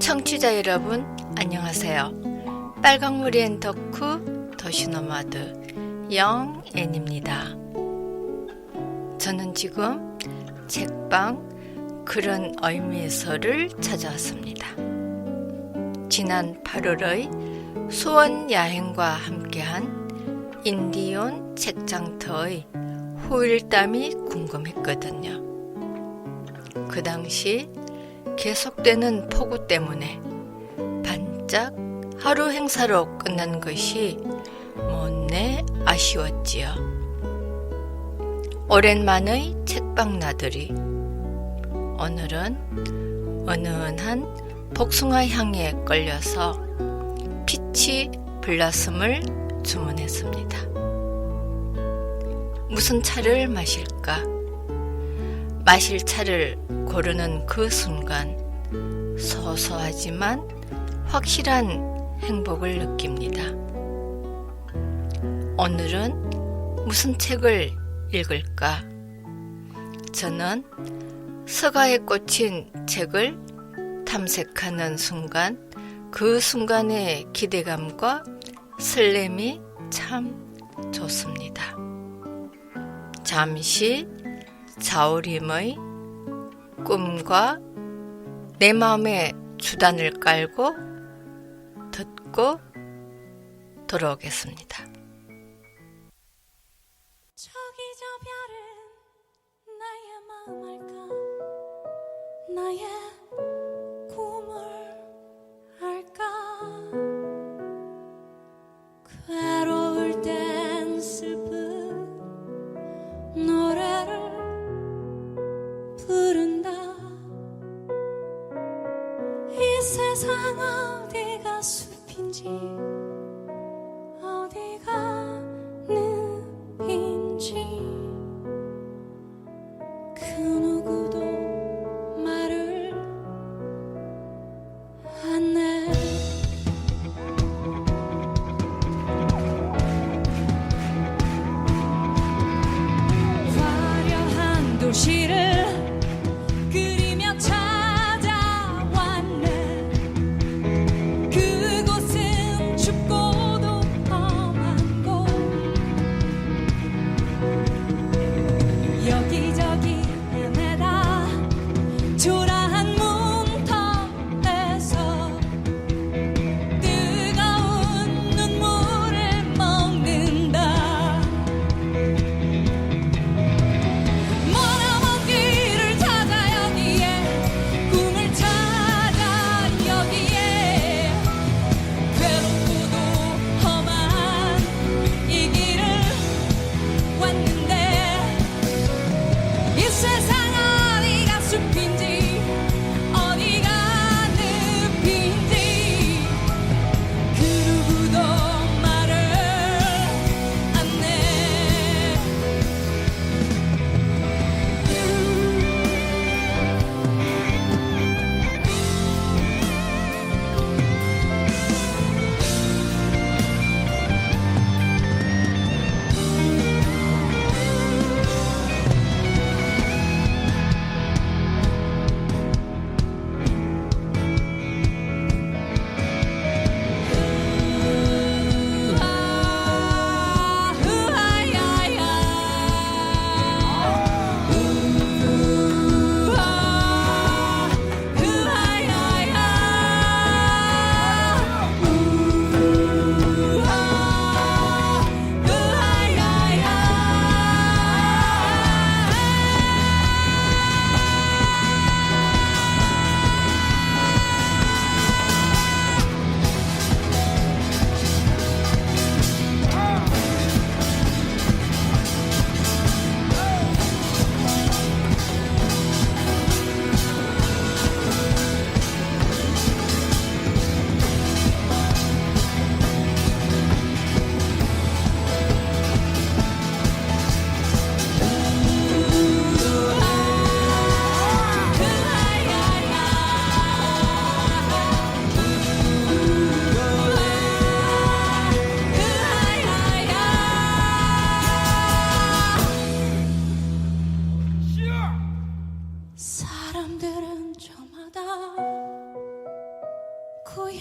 청취자 여러분 안녕하세요. 빨강머리 앤 덕후 도시노마드 영앤입니다. 저는 지금 책방 그런 의미에서를 찾아왔습니다. 지난 8월의 수원 야행과 함께한 인디온 책장터의 후일담이 궁금했거든요. 그 당시 계속되는 폭우 때문에 반짝 하루 행사로 끝난 것이 못내 아쉬웠지요. 오랜만의 책방 나들이. 오늘은 은은한 복숭아 향에 끌려서 피치 블라썸을 주문했습니다. 무슨 차를 마실까? 마실 차를 고르는 그 순간 소소하지만 확실한 행복을 느낍니다. 오늘은 무슨 책을 읽을까? 저는 서가에 꽂힌 책을 탐색하는 순간 그 순간의 기대감과 설렘이 참 좋습니다. 잠시 자우림의 꿈과 내 마음의 주단을 깔고 듣고 돌아오겠습니다. 저기 저 별은 나의 마음 알까? 나의 꿈을 알까? 괴로울 땐 슬픈 노래를 부른다. 이 세상 어디가 숲인지 어디가 늪인지 그 누구도 말을 안 해. 화려한 도시를 그리며 찾아왔네. 그곳은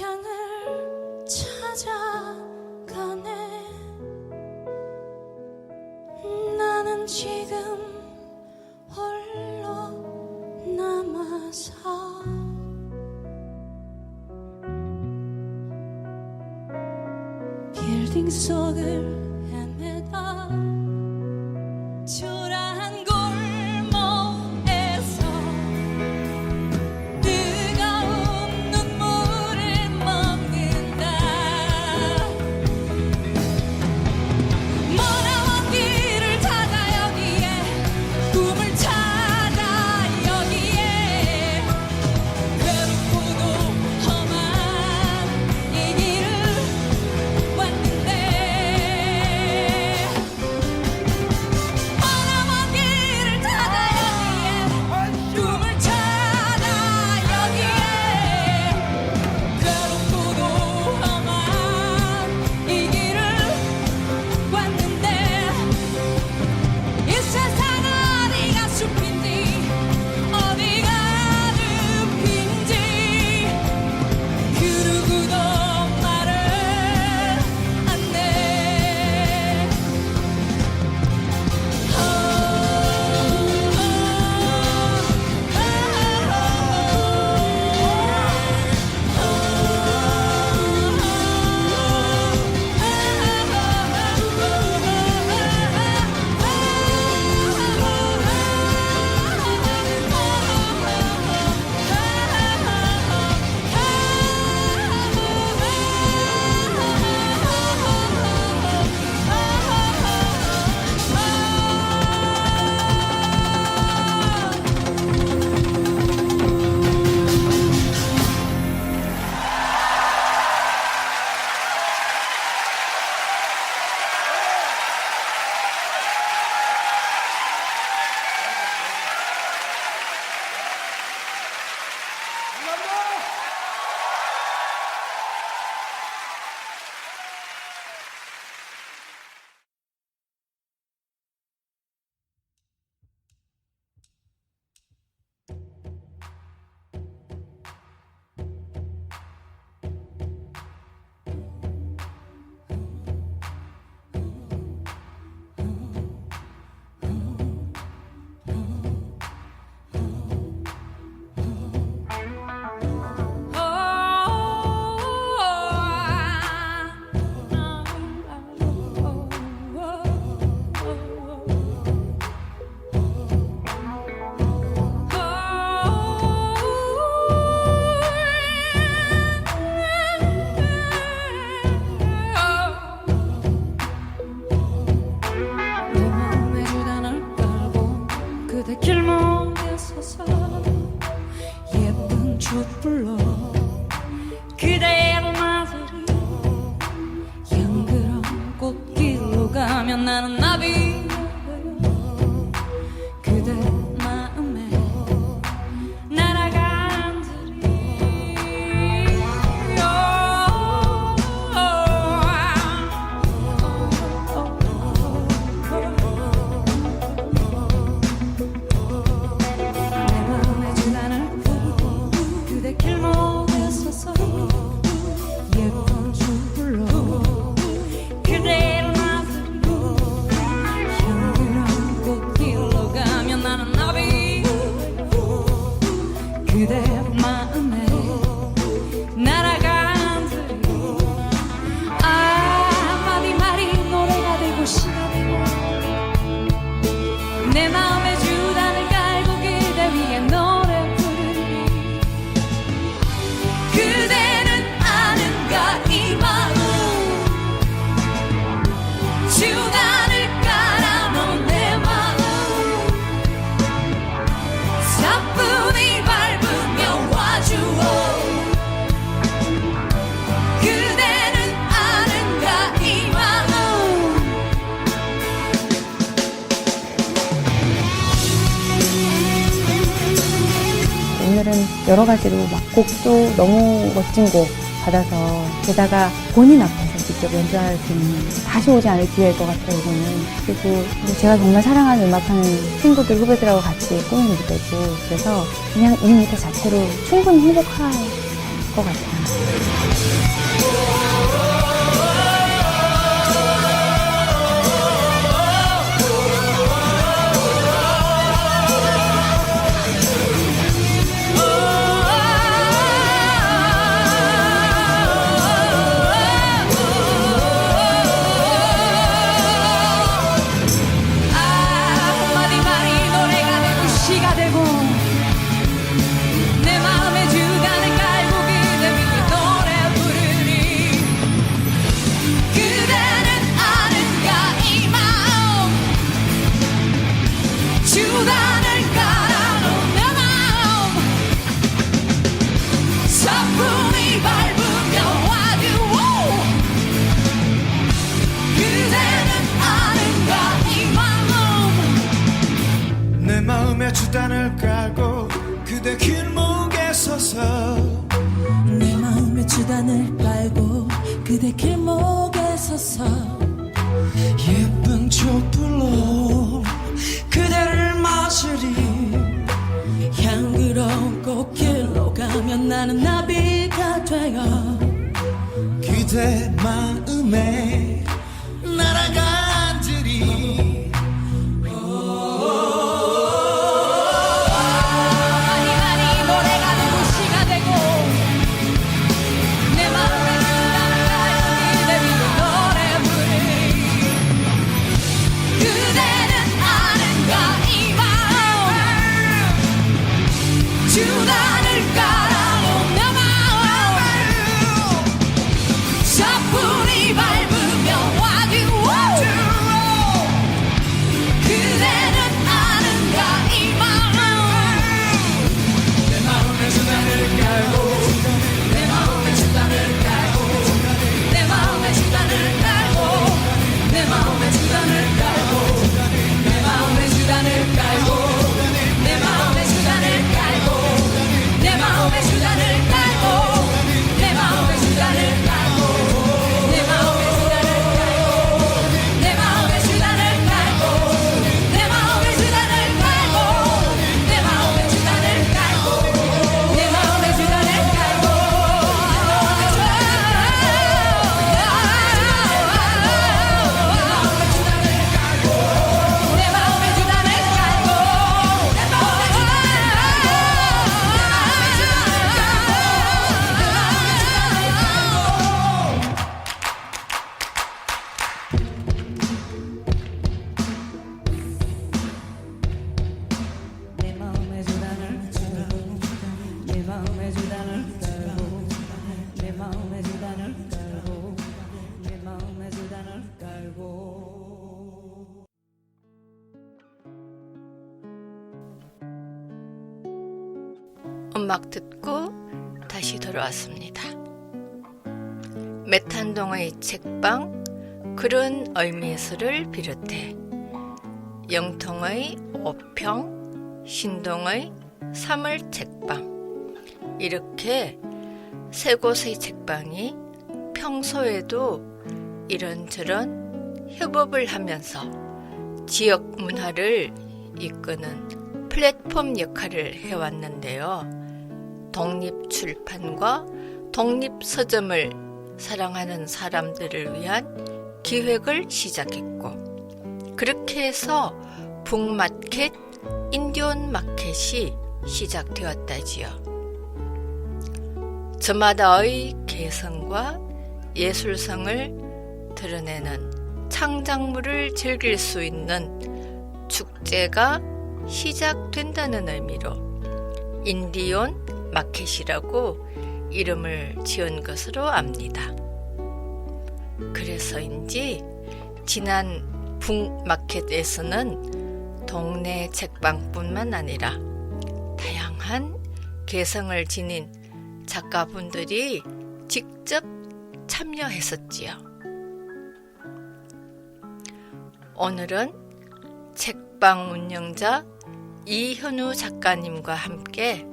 향을 찾아가네. 나는 지금 홀로 남아서 빌딩 속을 헤매다 초라한 골목에서 뜨거운 눈물을 먹는다. 머나먼 길을 찾아 여기에 꿈을 찾아 여기에 괴롭고도 험한 이 길을 왔는데 머나먼 길을 찾아 여기에 꿈을 찾아 여기에 괴롭고도 험한 이 길을 왔는데 이 세상 어디가 숲인지 어디가 늪인지 그 누구도 말을 안내. 내 마음에 주단을 깔고 그대 길목에 서서 예쁜 촛불로 그대의 마술이 향그런 꽃길로 가면 나는 나비 그대 마음에 날아간 내 마음에 주단을 끄고 그대 길목에 서서 예쁜 촛불로 그대를 맞으고 향기로운 꽃길로 가면 나는 나비 그대 마음에 날아간 들이 마디 말이 노래가 되고 시가 되고 내 마음에 주단을 깔고 그대 위에 노래 부르리. 그대는 아는가 이 마음 주단을 깔아놓은 내 마음 사뿐히 밟으며 와주어. 그대는 아는가 이 마음. 오늘은 여러 가지로 막 곡도 너무 멋진 곡 받아서 게다가 본인 앞에서 직접 연주할 수 있는 다시 오지 않을 기회일 것 같아요, 이거는. 그리고 제가 정말 사랑하는 음악하는 친구들, 후배들하고 같이 공연도 되고 그래서 그냥 이 무대 자체로 충분히 행복할 것 것 같아요. 한마디 말이 노래가 되고 시가 되고 내 마음의 주단을 깔고 그대 위에 노래 부르니 그대는 아는가 이 마음 주단을 깔아놓은 내 마음 사뿐히 밟으며 와도 그대는 아는가 이 마음 내 마음의 주단을 깔고 그대 길목에 서서 내 마음의 주단을 깔고 그대 길목에 서서 예쁜 촛불로 그대를 맞으리 향기로운 꽃길로 가면 나는 나비가 되어 그대 마음에 날아간들이 많이 많이 노래가 되고 시가 되고 내 마음의 주단을 깔고 그대 위에 노래 부르니 그대는 아는가 이 마음 주단을 깔아놓은 내 마음 사뿐히 밟으며 와도 그대는 아는가 이 마음 내 마음의 주단을 깔고 내 마음의 주단을 깔고 내 마음의 주단을 깔고 내 마음의 주단을 깔고 내 마음의 주단을 깔고 내 마음의 주단을 깔고 내 마음의 주단을 깔고 내 마음의 주단을 깔고 내 마음의 주단을 깔고 내 마음의 주단을 깔고 내 마음의 주단을 깔고 내 마음의 주단을 깔고 내 마음의 주단을 깔고 내 마음의 주단을 내 마음의 주단을 깔고 내 마음의 주단을 깔고 내 마음의 주단을 깔고 내 마음의 주단을 깔고 음악 듣고 다시 돌아왔습니다. 메탄동의 책방 그런 의미에서를 비롯해 영통의 오평, 신동의 3월 책방 이렇게 세 곳의 책방이 평소에도 이런저런 협업을 하면서 지역 문화를 이끄는 플랫폼 역할을 해왔는데요. 독립출판과 독립서점을 사랑하는 사람들을 위한 기획을 시작했고 그렇게 해서 북마켓, 인디온 마켓이 시작되었다지요. 저마다의 개성과 예술성을 드러내는 창작물을 즐길 수 있는 축제가 시작된다는 의미로 인디온 마켓이라고 이름을 지은 것으로 압니다. 그래서인지 지난 북마켓에서는 동네 책방뿐만 아니라 다양한 개성을 지닌 작가분들이 직접 참여했었지요. 오늘은 책방 운영자 이현우 작가님과 함께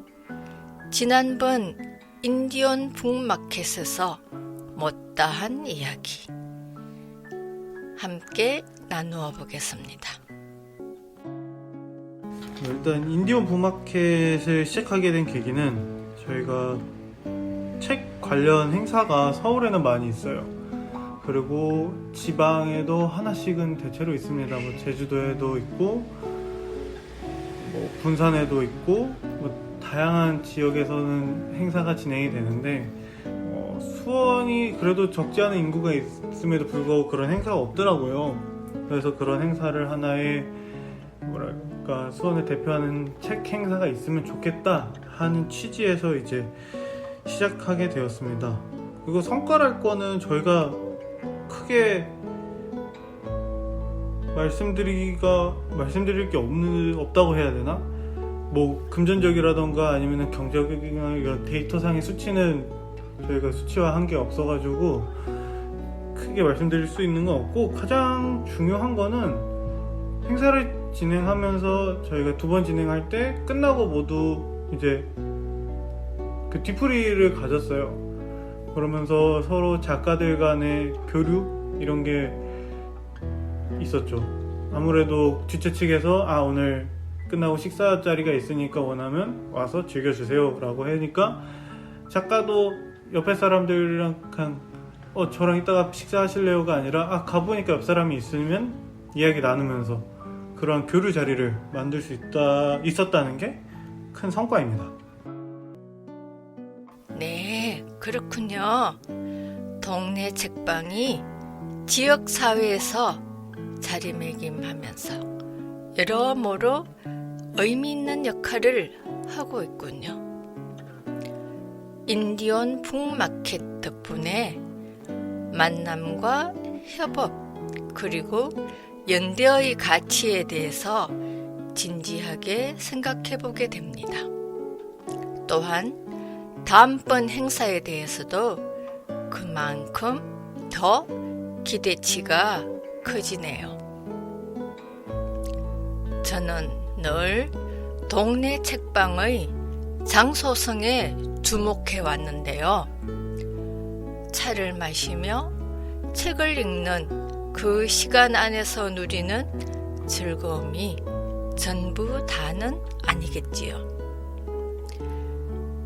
지난번 인디온 북마켓에서 못다한 이야기 함께 나누어 보겠습니다. 일단 인디온 북마켓을 시작하게 된 계기는 저희가 책 관련 행사가 서울에는 많이 있어요. 그리고 지방에도 하나씩은 대체로 있습니다. 뭐 제주도에도 있고, 뭐 분산에도 있고, 뭐 다양한 지역에서는 행사가 진행이 되는데, 수원이 그래도 적지 않은 인구가 있음에도 불구하고 그런 행사가 없더라고요. 그래서 그런 행사를 하나의 뭐랄까 수원을 대표하는 책 행사가 있으면 좋겠다 하는 취지에서 이제 시작하게 되었습니다. 그리고 성과랄 거는 저희가 크게 말씀드릴 게 없다고 해야 되나? 뭐 금전적이라던가 아니면 경제적인 이런 데이터상의 수치는 저희가 수치화한 게 없어가지고 크게 말씀드릴 수 있는 건 없고, 가장 중요한 거는 행사를 진행하면서 저희가 2번 진행할 때 끝나고 모두 이제 그 뒤풀이를 가졌어요. 그러면서 서로 작가들 간의 교류 이런 게 있었죠. 아무래도 주최 측에서 오늘 끝나고 식사 자리가 있으니까 원하면 와서 즐겨주세요 라고 하니까 작가도 옆에 사람들이랑 그냥 저랑 이따가 식사하실래요가 아니라 가보니까 옆 사람이 있으면 이야기 나누면서 그런 교류 자리를 만들 수 있었다는 게 큰 성과입니다. 네, 그렇군요. 동네 책방이 지역 사회에서 자리매김하면서 여러모로 의미 있는 역할을 하고 있군요. 인디언 북마켓 덕분에 만남과 협업 그리고 연대의 가치에 대해서 진지하게 생각해 보게 됩니다. 또한 다음번 행사에 대해서도 그만큼 더 기대치가 커지네요. 저는 늘 동네 책방의 장소성에 주목해 왔는데요. 차를 마시며 책을 읽는 그 시간 안에서 누리는 즐거움이 전부 다는 아니겠지요.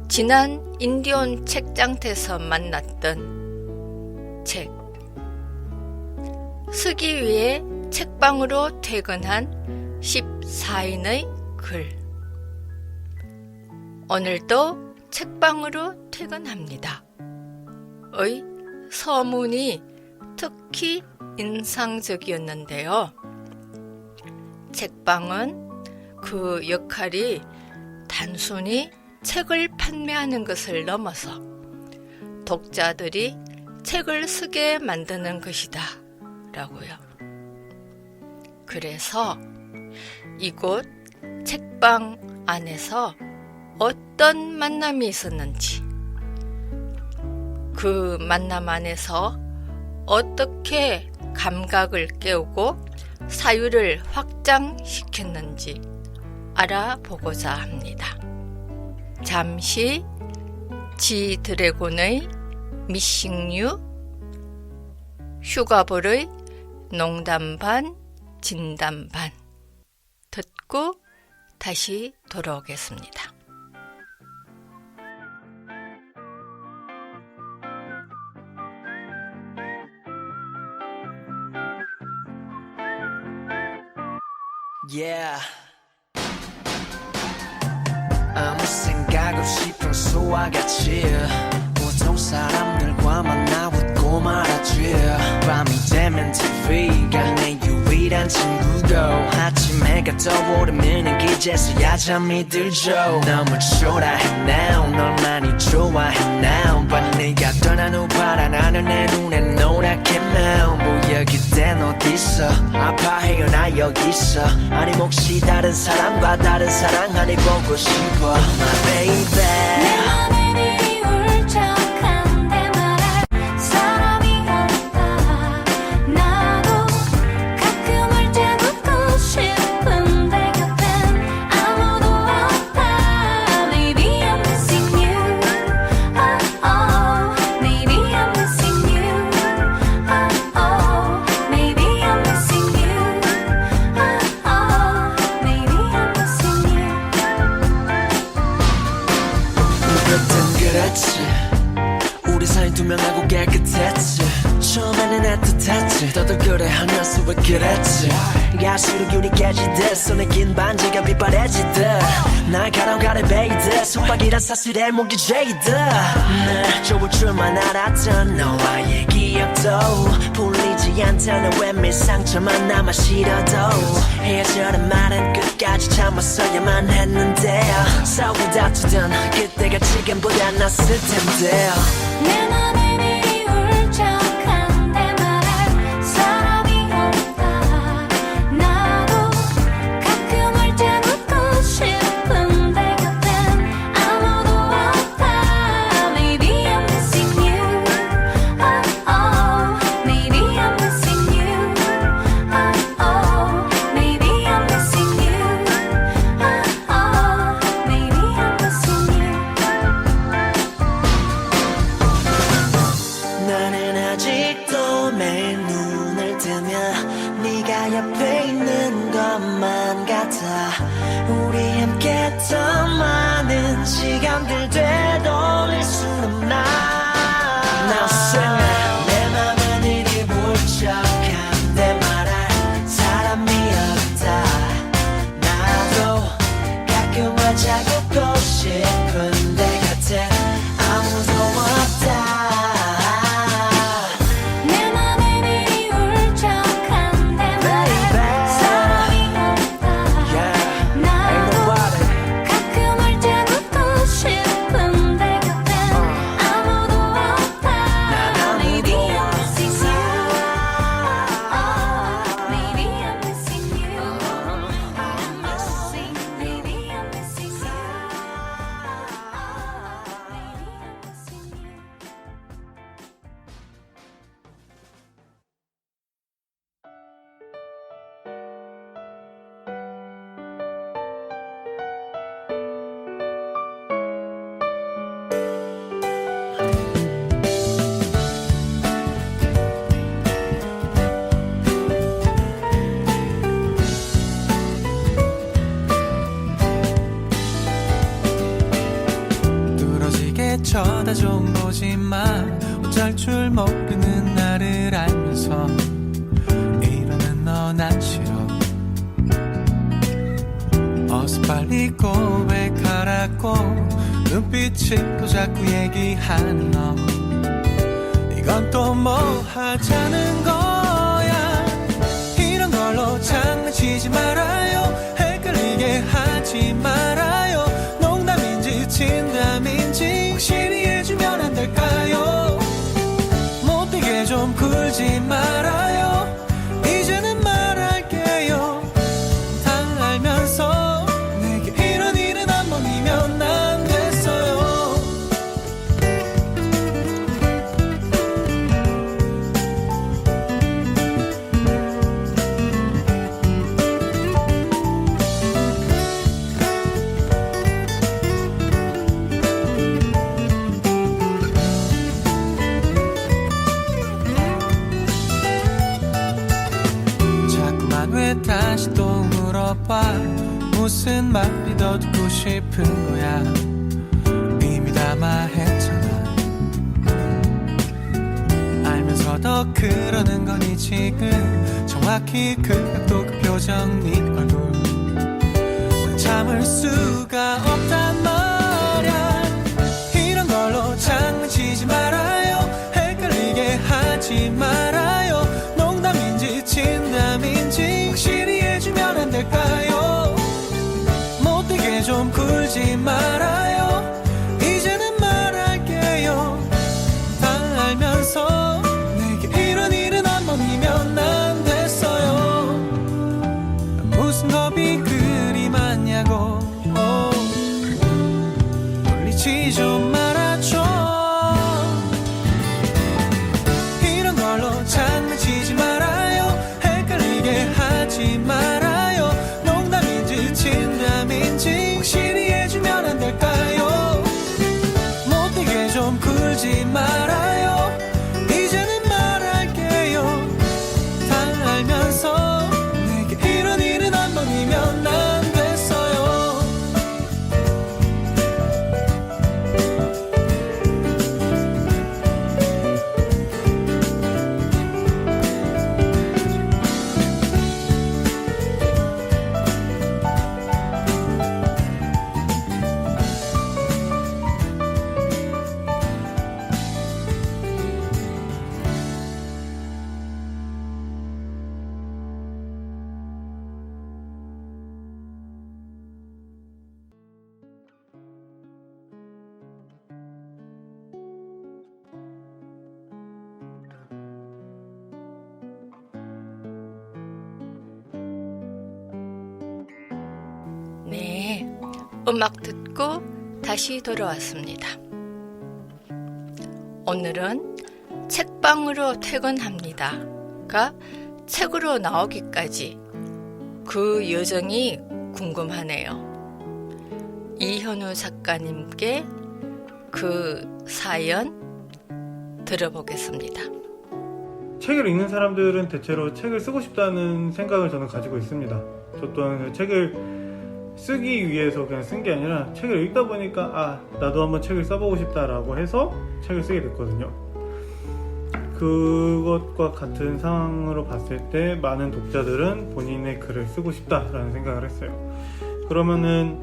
지난 인디언 책장터에서 만났던 책, 쓰기 위해 책방으로 퇴근한 14인의 글, 오늘도 책방으로 퇴근합니다 의 서문이 특히 인상적이었는데요. 책방은 그 역할이 단순히 책을 판매하는 것을 넘어서 독자들이 책을 쓰게 만드는 것이다 라고요. 그래서 이곳 책방 안에서 어떤 만남이 있었는지, 그 만남 안에서 어떻게 감각을 깨우고 사유를 확장시켰는지 알아보고자 합니다. 잠시 지드래곤의 미싱류, 휴가볼의 농담 반 진담 반 듣고 다시 돌아오겠습니다. Yeah. 아무 생각 없이 평소와 같이 보통 사람들과 만나 웃고 말았지. 밤이 되면 TV가 내 유일한 친구고 아침 해가 떠오르면 기재서야 잠이 들죠. 너무 초라해 now 널 많이 좋아해 now but 네가 떠난 후 바라나는 내 눈엔 노랗게 now 뭐야 그땐 어딨어 아파해요 나 여기 있어 아니 혹시 다른 사람과 다른 사랑 아니 보고 싶어 my baby 내 맘에 네 울적한데 말할 사람이 없다. 나도 가끔 울 때 묻고 싶은데 곁엔 아무도 없다. Baby I'm missing you. Oh oh. Baby I'm missing you. Oh oh. Baby I'm missing you. Oh oh. Baby I'm missing you. 깨끗했지 처음에는 애틋했지 너도 그래 하면서 왜 그랬지 갈수록 윤이 깨지듯 손에 긴 반지가 빛바래지듯 날카로운 가래 베이듯 속박이란 사슬에 목이 죄이듯 날 좋을 줄만 알았던 너와의 기억도 풀리지 않다는 외면 상처만 남아 싫어도 헤어져란 말은 끝까지 참았어야만 했는데 싸우고 다투던 그때가 지금보다 낫을 텐데 내 맘에 미리 울적한데 말할 사람이 없다 나도 가끔 울자 웃고 싶은데 곁엔 아무도 없다 Maybe I'm missing you Oh oh Maybe I'm missing you Oh oh Maybe I'm missing you Oh oh Maybe I'm missing you 나는 아직도 매일 눈을 뜨면 네가 옆에 있는 것만 같아 우리 함께 했던 많은 시간들 되돌릴 순 없나 Now sing it 내 맘은 이리 울적한데 말할 사람이 없다 나도 가끔 화자 걷고 싶은데 곁에 아무도 없다 내 맘에 미리 울적한데 말할 사람이 없다 나도 가끔 울자 웃고 싶은데 곁엔 아무도 없다 Maybe I'm missing you Oh Maybe I'm missing you I'm missing Maybe I'm missing you Maybe I'm missing you 뚫어지게 쳐다좀 보지만 어쩔 줄 모르는 나를 알면서 이러는 너 난 싫어 어서 빨리 고백하라고 눈빛으로 자꾸 얘기하는 너 이건 또 뭐 하자는 거야 이런 걸로 장난치지 말아요 헷갈리게 하지 말아요 농담인지 진담인지 확실히 해주면 안 될까요 못되게 좀 굴지 말아요 이제는 말할게요 다 알면서 내게 이런 일은 한 번이면 안 됐어요 자꾸만 왜 다시 또 물어봐 무슨 말이 더 듣고 싶은 거야 이미 다 말했잖아 알면서 더 그러는 거니 지금 정확히 그 각도 그 표정 네 얼굴 난 참을 수가 없단 말야 이런 걸로 장난치지 말아요 헷갈리게 하지 말아요 농담인지 진담인지 확실히 해주면 안 될까요 못되게 좀 굴지 말아요 이제는 말할게요 다 알면서 내게 이런 일은 한 번이면 안 됐어요 무슨 겁이 그리 많냐고 놀리지 좀 말아줘 이런 걸로 장난치지 말아요 헷갈리게 하지 말아요 농담인지 진담인지 확실히 해주면 안 될까요 음악 듣고 다시 돌아왔습니다. 오늘은 책방으로 퇴근합니다가 책으로 나오기까지 그 여정이 궁금하네요. 이현우 작가님께 그 사연 들어보겠습니다. 책을 읽는 사람들은 대체로 책을 쓰고 싶다는 생각을 저는 가지고 있습니다. 저 또한 책을 쓰기 위해서 그냥 쓴 게 아니라 책을 읽다 보니까 나도 한번 책을 써보고 싶다라고 해서 책을 쓰게 됐거든요. 그것과 같은 상황으로 봤을 때 많은 독자들은 본인의 글을 쓰고 싶다라는 생각을 했어요. 그러면은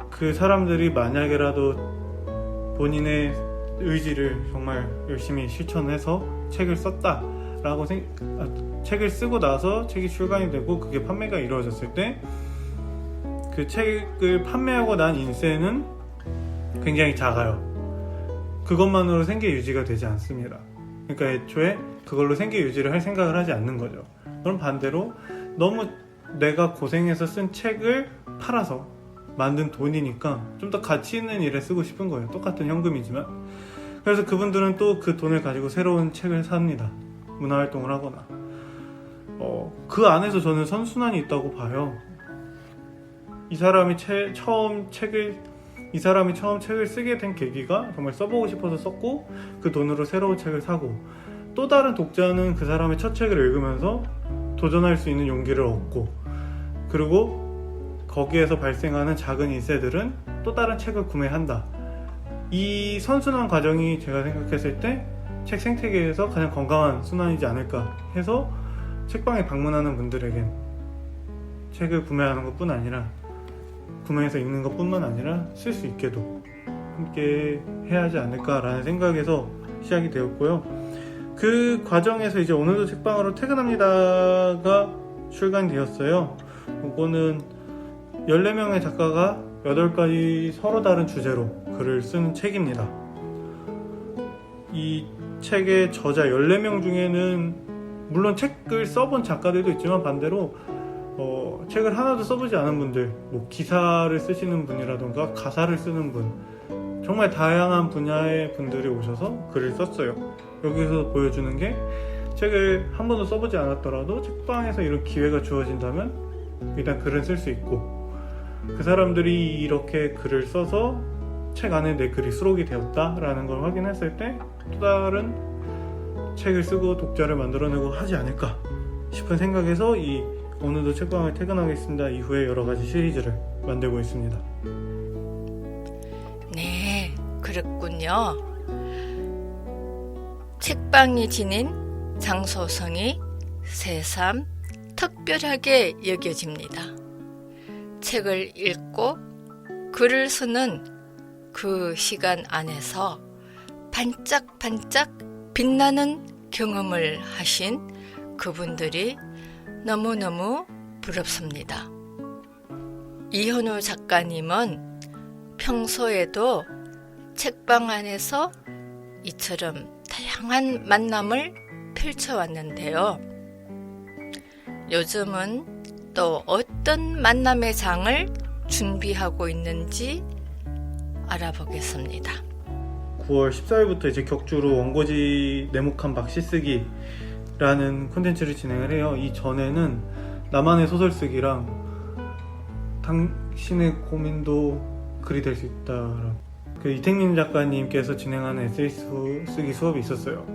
그 사람들이 만약에라도 본인의 의지를 정말 열심히 실천해서 책을 썼다라고 책을 쓰고 나서 책이 출간이 되고 그게 판매가 이루어졌을 때 그 책을 판매하고 난 인세는 굉장히 작아요. 그것만으로 생계 유지가 되지 않습니다. 그러니까 애초에 그걸로 생계 유지를 할 생각을 하지 않는 거죠. 그럼 반대로 너무 내가 고생해서 쓴 책을 팔아서 만든 돈이니까 좀 더 가치 있는 일에 쓰고 싶은 거예요. 똑같은 현금이지만. 그래서 그분들은 또 그 돈을 가지고 새로운 책을 삽니다. 문화활동을 하거나. 그 안에서 저는 선순환이 있다고 봐요. 이 사람이 처음 책을 쓰게 된 계기가 정말 써보고 싶어서 썼고 그 돈으로 새로운 책을 사고 또 다른 독자는 그 사람의 첫 책을 읽으면서 도전할 수 있는 용기를 얻고 그리고 거기에서 발생하는 작은 인세들은 또 다른 책을 구매한다. 이 선순환 과정이 제가 생각했을 때 책 생태계에서 가장 건강한 순환이지 않을까 해서 책방에 방문하는 분들에겐 책을 구매하는 것뿐 아니라 구매해서 읽는 것뿐만 아니라 쓸 수 있게도 함께 해야 하지 않을까라는 생각에서 시작이 되었고요. 그 과정에서 이제 오늘도 책방으로 퇴근합니다가 출간되었어요. 이거는 14명의 작가가 8가지 서로 다른 주제로 글을 쓴 책입니다. 이 책의 저자 14명 중에는 물론 책을 써본 작가들도 있지만 반대로 책을 하나도 써보지 않은 분들, 뭐 기사를 쓰시는 분이라던가 가사를 쓰는 분, 정말 다양한 분야의 분들이 오셔서 글을 썼어요. 여기서 보여주는 게 책을 한 번도 써보지 않았더라도 책방에서 이런 기회가 주어진다면 일단 글을 쓸 수 있고 그 사람들이 이렇게 글을 써서 책 안에 내 글이 수록이 되었다라는 걸 확인했을 때 또 다른 책을 쓰고 독자를 만들어내고 하지 않을까 싶은 생각에서 이 오늘도 책방을 퇴근하겠습니다 이후에 여러 가지 시리즈를 만들고 있습니다. 네, 그렇군요. 책방이 지닌 장소성이 새삼 특별하게 여겨집니다. 책을 읽고 글을 쓰는 그 시간 안에서 반짝반짝 빛나는 경험을 하신 그분들이 너무너무 부럽습니다. 이현우 작가님은 평소에도 책방 안에서 이처럼 다양한 만남을 펼쳐왔는데요. 요즘은 또 어떤 만남의 장을 준비하고 있는지 알아보겠습니다. 9월 14일부터 이제 격주로 원고지 네모칸 박시 쓰기라는 콘텐츠를 진행을 해요. 이 전에는 나만의 소설 쓰기랑 당신의 고민도 글이 될 수 있다. 그 이택민 작가님께서 진행하는 에세이 쓰기 수업이 있었어요.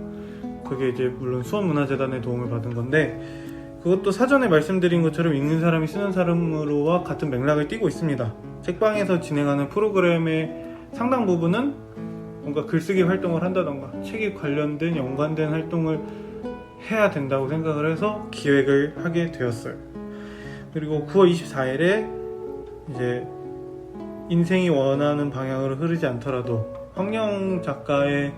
그게 이제 물론 수원문화재단의 도움을 받은 건데 그것도 사전에 말씀드린 것처럼 읽는 사람이 쓰는 사람으로와 같은 맥락을 띠고 있습니다. 책방에서 진행하는 프로그램의 상당 부분은 뭔가 글쓰기 활동을 한다던가 책에 관련된 연관된 활동을 해야 된다고 생각을 해서 기획을 하게 되었어요. 그리고 9월 24일에 이제 인생이 원하는 방향으로 흐르지 않더라도 황영 작가의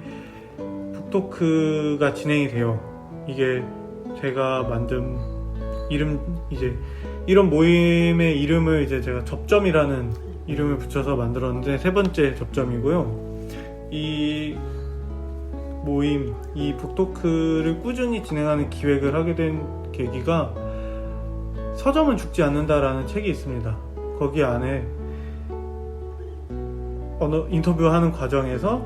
북토크가 진행이 돼요. 이게 제가 만든 이런 모임의 이름을 이제 제가 접점이라는 이름을 붙여서 만들었는데 3번째 접점이고요. 이 모임, 이 북토크를 꾸준히 진행하는 기획을 하게 된 계기가 서점은 죽지 않는다라는 책이 있습니다. 거기 안에 어느 인터뷰하는 과정에서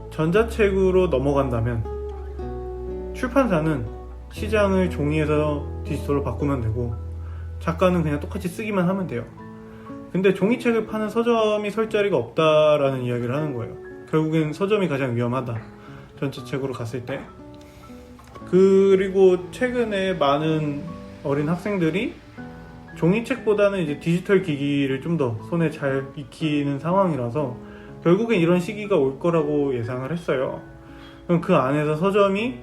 전자책으로 넘어간다면 출판사는 시장을 종이에서 디지털로 바꾸면 되고 작가는 그냥 똑같이 쓰기만 하면 돼요. 근데 종이책을 파는 서점이 설 자리가 없다라는 이야기를 하는 거예요. 결국엔 서점이 가장 위험하다, 전자책으로 갔을 때. 그리고 최근에 많은 어린 학생들이 종이책보다는 이제 디지털 기기를 좀 더 손에 잘 익히는 상황이라서 결국엔 이런 시기가 올 거라고 예상을 했어요. 그럼 그 안에서 서점이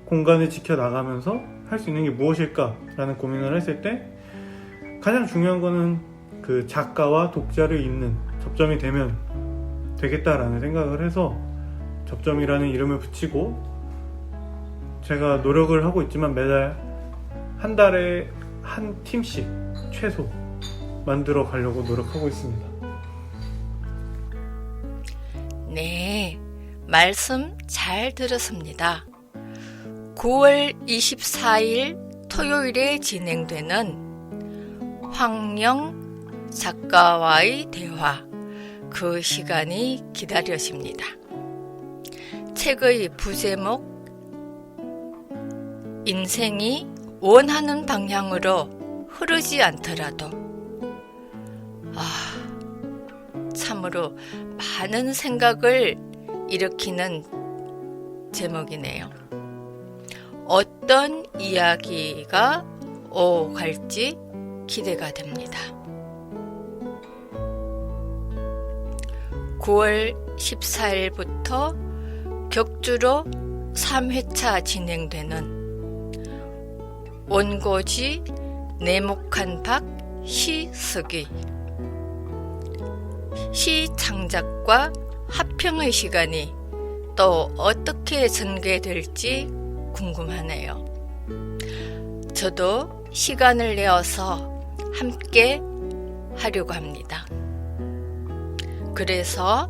공간을 지켜나가면서 할 수 있는 게 무엇일까라는 고민을 했을 때 가장 중요한 거는 그 작가와 독자를 잇는 접점이 되면 되겠다라는 생각을 해서 접점이라는 이름을 붙이고, 제가 노력을 하고 있지만 매달 한 달에 한 팀씩 최소 만들어 가려고 노력하고 있습니다. 네, 말씀 잘 들었습니다. 9월 24일 토요일에 진행되는 황영 작가와의 대화, 그 시간이 기다려집니다. 책의 부제목 인생이 원하는 방향으로 흐르지 않더라도, 참으로 많은 생각을 일으키는 제목이네요. 어떤 이야기가 오갈지 기대가 됩니다. 9월 14일부터 격주로 3회차 진행되는 원고지 내목한박 시쓰기, 시 창작과 합평의 시간이 또 어떻게 전개될지 궁금하네요. 저도 시간을 내어서 함께 하려고 합니다. 그래서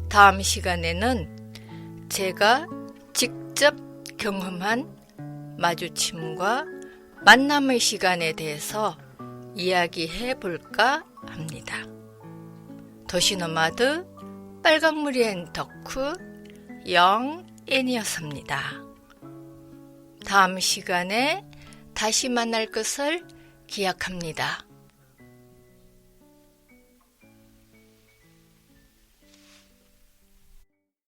다음 시간에는 제가 직접 경험한 마주침과 만남의 시간에 대해서 이야기해 볼까 합니다. 도시노마드 빨강무리엔 덕후 영앤이었습니다. 다음 시간에 다시 만날 것을 기약합니다.